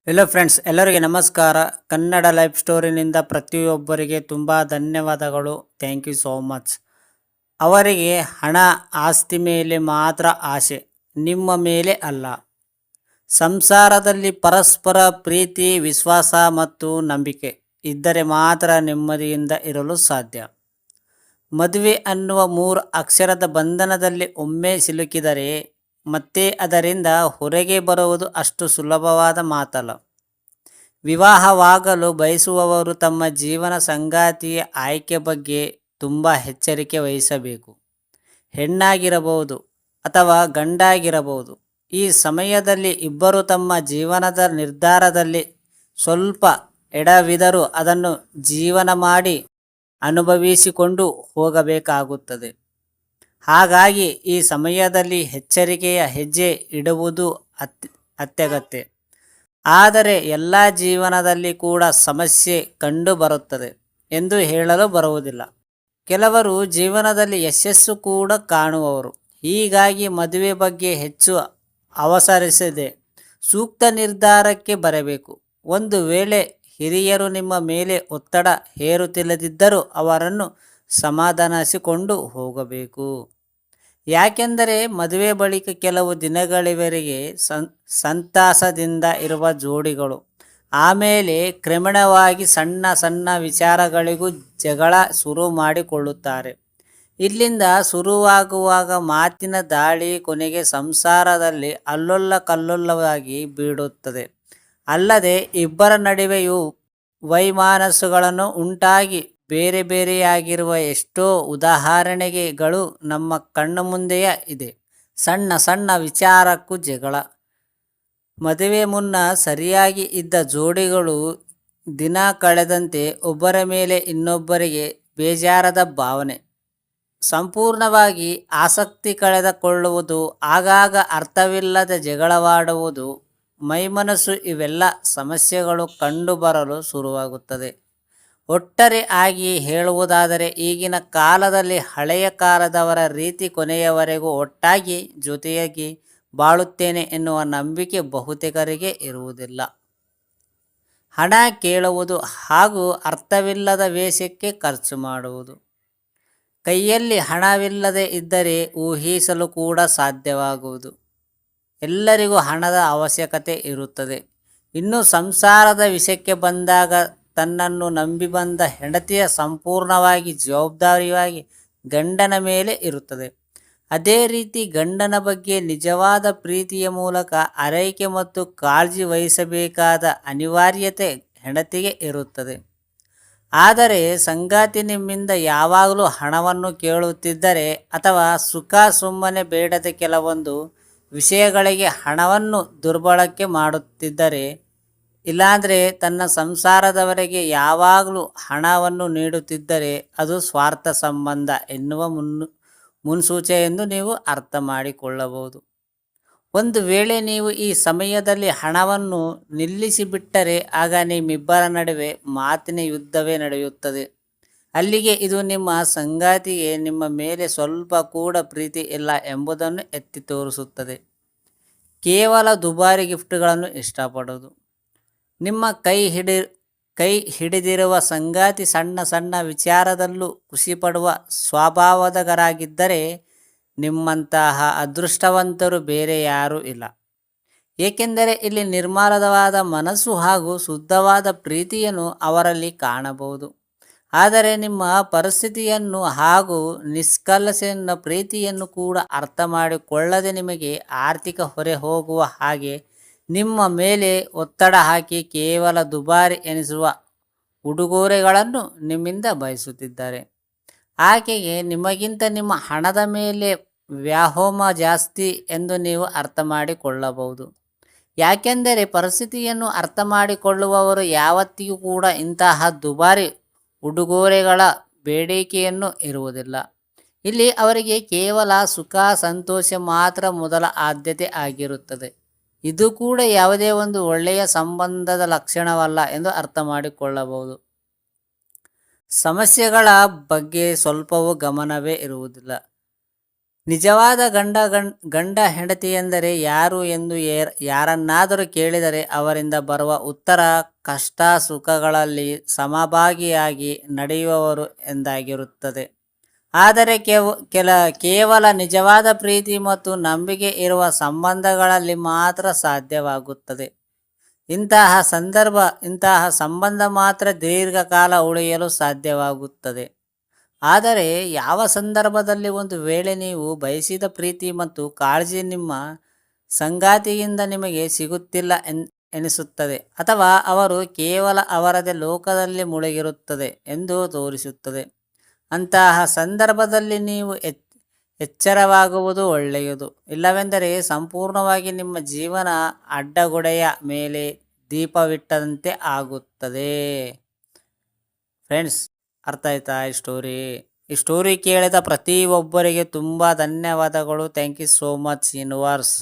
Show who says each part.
Speaker 1: Hello friends, ಎಲ್ಲರಿಗೆ ನಮಸ್ಕಾರ. Kannada life ಸ್ಟೋರಿನಿಂದ ಪ್ರತಿಯೊಬ್ಬರಿಗೆ ತುಂಬ ಧನ್ಯವಾದಗಳು. Thank you so much. ಅವರಿಗೆ ಹಣ ಆಸ್ತಿ ಮೇಲೆ ಮಾತ್ರ ಆಸೆ, ನಿಮ್ಮ ಮೇಲೆ ಅಲ್ಲ. ಸಂಸಾರದಲ್ಲಿ ಪರಸ್ಪರ ಪ್ರೀತಿ, ವಿಶ್ವಾಸ ಮತ್ತು ನಂಬಿಕೆ ಇದ್ದರೆ ಮಾತ್ರ ನೆಮ್ಮದಿಯಿಂದ ಇರಲು ಸಾಧ್ಯ. ಮದುವೆ ಅನ್ನುವ 3 ಅಕ್ಷರದ ಬಂಧನದಲ್ಲಿ ಒಮ್ಮೆ ಸಿಲುಕಿದರೆ ಮತ್ತೆ ಅದರಿಂದ ಹೊರಗೆ ಬರುವುದು ಅಷ್ಟು ಸುಲಭವಾದ ಮಾತಲ್ಲ. ವಿವಾಹವಾಗಲು ಬಯಸುವವರು ತಮ್ಮ ಜೀವನ ಸಂಗಾತಿಯ ಆಯ್ಕೆ ಬಗ್ಗೆ ತುಂಬ ಎಚ್ಚರಿಕೆ ವಹಿಸಬೇಕು. ಹೆಣ್ಣಾಗಿರಬಹುದು ಅಥವಾ ಗಂಡಾಗಿರಬಹುದು. ಈ ಸಮಯದಲ್ಲಿ ಇಬ್ಬರು ತಮ್ಮ ಜೀವನದ ನಿರ್ಧಾರದಲ್ಲಿ ಸ್ವಲ್ಪ ಎಡವಿದರೂ ಅದನ್ನು ಜೀವನ ಮಾಡಿ ಅನುಭವಿಸಿಕೊಂಡು ಹೋಗಬೇಕಾಗುತ್ತದೆ. ಹಾಗಾಗಿ ಈ ಸಮಯದಲ್ಲಿ ಎಚ್ಚರಿಕೆಯ ಹೆಜ್ಜೆ ಇಡುವುದು ಅತ್ಯಗತ್ಯ. ಆದರೆ ಎಲ್ಲ ಜೀವನದಲ್ಲಿ ಕೂಡ ಸಮಸ್ಯೆ ಕಂಡು ಬರುತ್ತದೆ ಎಂದು ಹೇಳಲು ಬರುವುದಿಲ್ಲ. ಕೆಲವರು ಜೀವನದಲ್ಲಿ ಯಶಸ್ಸು ಕೂಡ ಕಾಣುವವರು. ಹೀಗಾಗಿ ಮದುವೆ ಬಗ್ಗೆ ಹೆಚ್ಚು ಅವಸರಿಸದೆ ಸೂಕ್ತ ನಿರ್ಧಾರಕ್ಕೆ ಬರಬೇಕು. ಒಂದು ವೇಳೆ ಹಿರಿಯರು ನಿಮ್ಮ ಮೇಲೆ ಒತ್ತಡ ಹೇರುತ್ತಿಲ್ಲದಿದ್ದರೂ ಅವರನ್ನು ಸಮಾಧಾನಿಸಿಕೊಂಡು ಹೋಗಬೇಕು. ಯಾಕೆಂದರೆ ಮದುವೆ ಬಳಿಕ ಕೆಲವು ದಿನಗಳವರೆಗೆ ಸಂತಸದಿಂದ ಇರುವ ಜೋಡಿಗಳು ಆಮೇಲೆ ಕ್ರಮೇಣವಾಗಿ ಸಣ್ಣ ಸಣ್ಣ ವಿಚಾರಗಳಿಗೂ ಜಗಳ ಶುರು ಮಾಡಿಕೊಳ್ಳುತ್ತಾರೆ. ಇಲ್ಲಿಂದ ಶುರುವಾಗುವಾಗ ಮಾತಿನ ದಾಳಿ ಕೊನೆಗೆ ಸಂಸಾರದಲ್ಲಿ ಅಲ್ಲೊಲ್ಲ ಕಲ್ಲೊಲ್ಲವಾಗಿ ಬೀಳುತ್ತದೆ. ಅಲ್ಲದೆ ಇಬ್ಬರ ನಡುವೆಯೂ ವೈಮನಸ್ಸುಗಳನ್ನು ಉಂಟಾಗಿ ಬೇರೆ ಬೇರೆಯಾಗಿರುವ ಎಷ್ಟೋ ಉದಾಹರಣೆಗಳು ನಮ್ಮ ಕಣ್ಣು ಮುಂದೆಯೇ ಇದೆ. ಸಣ್ಣ ಸಣ್ಣ ವಿಚಾರಕ್ಕೂ ಜಗಳ. ಮದುವೆ ಮುನ್ನ ಸರಿಯಾಗಿ ಇದ್ದ ಜೋಡಿಗಳು ದಿನ ಕಳೆದಂತೆ ಒಬ್ಬರ ಮೇಲೆ ಇನ್ನೊಬ್ಬರಿಗೆ ಬೇಜಾರದ ಭಾವನೆ, ಸಂಪೂರ್ಣವಾಗಿ ಆಸಕ್ತಿ ಕಳೆದುಕೊಳ್ಳುವುದು, ಆಗಾಗ ಅರ್ಥವಿಲ್ಲದ ಜಗಳವಾಡುವುದು, ಮೈಮನಸ್ಸು ಇವೆಲ್ಲ ಸಮಸ್ಯೆಗಳು ಕಂಡುಬರಲು ಶುರುವಾಗುತ್ತದೆ. ಒಟ್ಟಾರೆ ಆಗಿ ಹೇಳುವುದಾದರೆ ಈಗಿನ ಕಾಲದಲ್ಲಿ ಹಳೆಯ ಕಾಲದವರ ರೀತಿ ಕೊನೆಯವರೆಗೂ ಒಟ್ಟಾಗಿ ಜೊತೆಯಾಗಿ ಬಾಳುತ್ತೇನೆ ಎನ್ನುವ ನಂಬಿಕೆ ಬಹುತೇಕರಿಗೆ ಇರುವುದಿಲ್ಲ. ಹಣ ಕೇಳುವುದು ಹಾಗೂ ಅರ್ಥವಿಲ್ಲದ ವೇಷಕ್ಕೆ ಖರ್ಚು ಮಾಡುವುದು. ಕೈಯಲ್ಲಿ ಹಣವಿಲ್ಲದೆ ಇದ್ದರೆ ಊಹಿಸಲು ಕೂಡ ಸಾಧ್ಯವಾಗುವುದು. ಎಲ್ಲರಿಗೂ ಹಣದ ಅವಶ್ಯಕತೆ ಇರುತ್ತದೆ. ಇನ್ನು ಸಂಸಾರದ ವಿಷಯಕ್ಕೆ ಬಂದಾಗ ತನ್ನನ್ನು ನಂಬಿ ಬಂದ ಹೆಂಡತಿಯ ಸಂಪೂರ್ಣವಾಗಿ ಜವಾಬ್ದಾರಿಯಾಗಿ ಗಂಡನ ಮೇಲೆ ಇರುತ್ತದೆ. ಅದೇ ರೀತಿ ಗಂಡನ ಬಗ್ಗೆ ನಿಜವಾದ ಪ್ರೀತಿಯ ಮೂಲಕ ಆರೈಕೆ ಮತ್ತು ಕಾಳಜಿ ವಹಿಸಬೇಕಾದ ಅನಿವಾರ್ಯತೆ ಹೆಂಡತಿಗೆ ಇರುತ್ತದೆ. ಆದರೆ ಸಂಗಾತಿ ನಿಮ್ಮಿಂದ ಯಾವಾಗಲೂ ಹಣವನ್ನು ಕೇಳುತ್ತಿದ್ದರೆ ಅಥವಾ ಸುಖ ಸುಮ್ಮನೆ ಬೇಡದ ಕೆಲವೊಂದು ವಿಷಯಗಳಿಗೆ ಹಣವನ್ನು ದುರ್ಬಳಕೆ ಮಾಡುತ್ತಿದ್ದರೆ, ಇಲ್ಲಾಂದರೆ ತನ್ನ ಸಂಸಾರದವರೆಗೆ ಯಾವಾಗಲೂ ಹಣವನ್ನು ನೀಡುತ್ತಿದ್ದರೆ ಅದು ಸ್ವಾರ್ಥ ಸಂಬಂಧ ಎನ್ನುವ ಮುನ್ಸೂಚನೆ ಎಂದು ನೀವು ಅರ್ಥ ಮಾಡಿಕೊಳ್ಳಬಹುದು. ಒಂದು ವೇಳೆ ನೀವು ಈ ಸಮಯದಲ್ಲಿ ಹಣವನ್ನು ನಿಲ್ಲಿಸಿಬಿಟ್ಟರೆ ಆಗ ನಿಮ್ಮಿಬ್ಬರ ನಡುವೆ ಮಾತಿನ ಯುದ್ಧವೇ ನಡೆಯುತ್ತದೆ. ಅಲ್ಲಿಗೆ ಇದು ನಿಮ್ಮ ಸಂಗಾತಿಗೆ ನಿಮ್ಮ ಮೇಲೆ ಸ್ವಲ್ಪ ಕೂಡ ಪ್ರೀತಿ ಇಲ್ಲ ಎಂಬುದನ್ನು ಎತ್ತಿ ತೋರಿಸುತ್ತದೆ. ಕೇವಲ ದುಬಾರಿ ಗಿಫ್ಟ್ಗಳನ್ನು ಇಷ್ಟಪಡೋದು. ನಿಮ್ಮ ಕೈ ಹಿಡಿದಿರುವ ಸಂಗಾತಿ ಸಣ್ಣ ಸಣ್ಣ ವಿಚಾರದಲ್ಲೂ ಖುಷಿಪಡುವ ಸ್ವಭಾವದವರಾಗಿದ್ದರೆ ನಿಮ್ಮಂತಹ ಅದೃಷ್ಟವಂತರು ಬೇರೆ ಯಾರೂ ಇಲ್ಲ. ಏಕೆಂದರೆ ಇಲ್ಲಿ ನಿರ್ಮಲವಾದ ಮನಸ್ಸು ಹಾಗೂ ಶುದ್ಧವಾದ ಪ್ರೀತಿಯನ್ನು ಅವರಲ್ಲಿ ಕಾಣಬಹುದು. ಆದರೆ ನಿಮ್ಮ ಪರಿಸ್ಥಿತಿಯನ್ನು ಹಾಗೂ ನಿಷ್ಕಲ್ಮಶ ಪ್ರೀತಿಯನ್ನು ಕೂಡ ಅರ್ಥ ಮಾಡಿಕೊಳ್ಳದೆ ನಿಮಗೆ ಆರ್ಥಿಕ ಹೊರೆ ಹೋಗುವ ಹಾಗೆ ನಿಮ್ಮ ಮೇಲೆ ಒತ್ತಡ ಹಾಕಿ ಕೇವಲ ದುಬಾರಿ ಎನಿಸುವ ಉಡುಗೊರೆಗಳನ್ನು ನಿಮ್ಮಿಂದ ಬಯಸುತ್ತಿದ್ದಾರೆ. ಆಕೆಗೆ ನಿಮಗಿಂತ ನಿಮ್ಮ ಹಣದ ಮೇಲೆ ವ್ಯಾಮೋಹ ಜಾಸ್ತಿ ಎಂದು ನೀವು ಅರ್ಥ ಮಾಡಿಕೊಳ್ಳಬಹುದು. ಯಾಕೆಂದರೆ ಪರಿಸ್ಥಿತಿಯನ್ನು ಅರ್ಥ ಮಾಡಿಕೊಳ್ಳುವವರು ಯಾವತ್ತಿಗೂ ಕೂಡ ಇಂತಹ ದುಬಾರಿ ಉಡುಗೊರೆಗಳ ಬೇಡಿಕೆಯನ್ನು ಇರುವುದಿಲ್ಲ. ಇಲ್ಲಿ ಅವರಿಗೆ ಕೇವಲ ಸುಖ ಸಂತೋಷ ಮಾತ್ರ ಮೊದಲ ಆದ್ಯತೆ ಆಗಿರುತ್ತದೆ. ಇದು ಕೂಡ ಯಾವುದೇ ಒಂದು ಒಳ್ಳೆಯ ಸಂಬಂಧದ ಲಕ್ಷಣವಲ್ಲ ಎಂದು ಅರ್ಥ ಮಾಡಿಕೊಳ್ಳಬಹುದು. ಸಮಸ್ಯೆಗಳ ಬಗ್ಗೆ ಸ್ವಲ್ಪವೂ ಗಮನವೇ ಇರುವುದಿಲ್ಲ. ನಿಜವಾದ ಗಂಡ ಹೆಂಡತಿ ಎಂದರೆ ಯಾರು ಎಂದು ಯಾರನ್ನಾದರೂ ಕೇಳಿದರೆ ಅವರಿಂದ ಬರುವ ಉತ್ತರ ಕಷ್ಟ ಸುಖಗಳಲ್ಲಿ ಸಮಭಾಗಿಯಾಗಿ ನಡೆಯುವವರು ಎಂದಾಗಿರುತ್ತದೆ. ಆದರೆ ಕೇವಲ ನಿಜವಾದ ಪ್ರೀತಿ ಮತ್ತು ನಂಬಿಕೆ ಇರುವ ಸಂಬಂಧಗಳಲ್ಲಿ ಮಾತ್ರ ಸಾಧ್ಯವಾಗುತ್ತದೆ. ಇಂತಹ ಸಂಬಂಧ ಮಾತ್ರ ದೀರ್ಘಕಾಲ ಉಳಿಯಲು ಸಾಧ್ಯವಾಗುತ್ತದೆ. ಆದರೆ ಯಾವ ಸಂದರ್ಭದಲ್ಲಿ ಒಂದು ವೇಳೆ ನೀವು ಬಯಸಿದ ಪ್ರೀತಿ ಮತ್ತು ಕಾಳಜಿ ನಿಮ್ಮ ಸಂಗಾತಿಯಿಂದ ನಿಮಗೆ ಸಿಗುತ್ತಿಲ್ಲ ಎನಿಸುತ್ತದೆ, ಅಥವಾ ಅವರು ಕೇವಲ ಅವರದೇ ಲೋಕದಲ್ಲಿ ಮುಳುಗಿರುತ್ತದೆ ಎಂದು ತೋರಿಸುತ್ತದೆ, ಅಂತಹ ಸಂದರ್ಭದಲ್ಲಿ ನೀವು ಎಚ್ಚರವಾಗುವುದು ಒಳ್ಳೆಯದು. ಇಲ್ಲವೆಂದರೆ ಸಂಪೂರ್ಣವಾಗಿ ನಿಮ್ಮ ಜೀವನ ಅಡ್ಡಗೋಡೆಯ ಮೇಲೆ ದೀಪವಿಟ್ಟಂತೆ ಆಗುತ್ತದೆ. ಫ್ರೆಂಡ್ಸ್, ಅರ್ಥ ಆಯ್ತಾ ಈ ಸ್ಟೋರಿ ಕೇಳಿದ ಪ್ರತಿಯೊಬ್ಬರಿಗೆ ತುಂಬ ಧನ್ಯವಾದಗಳು. Thank you so much universe.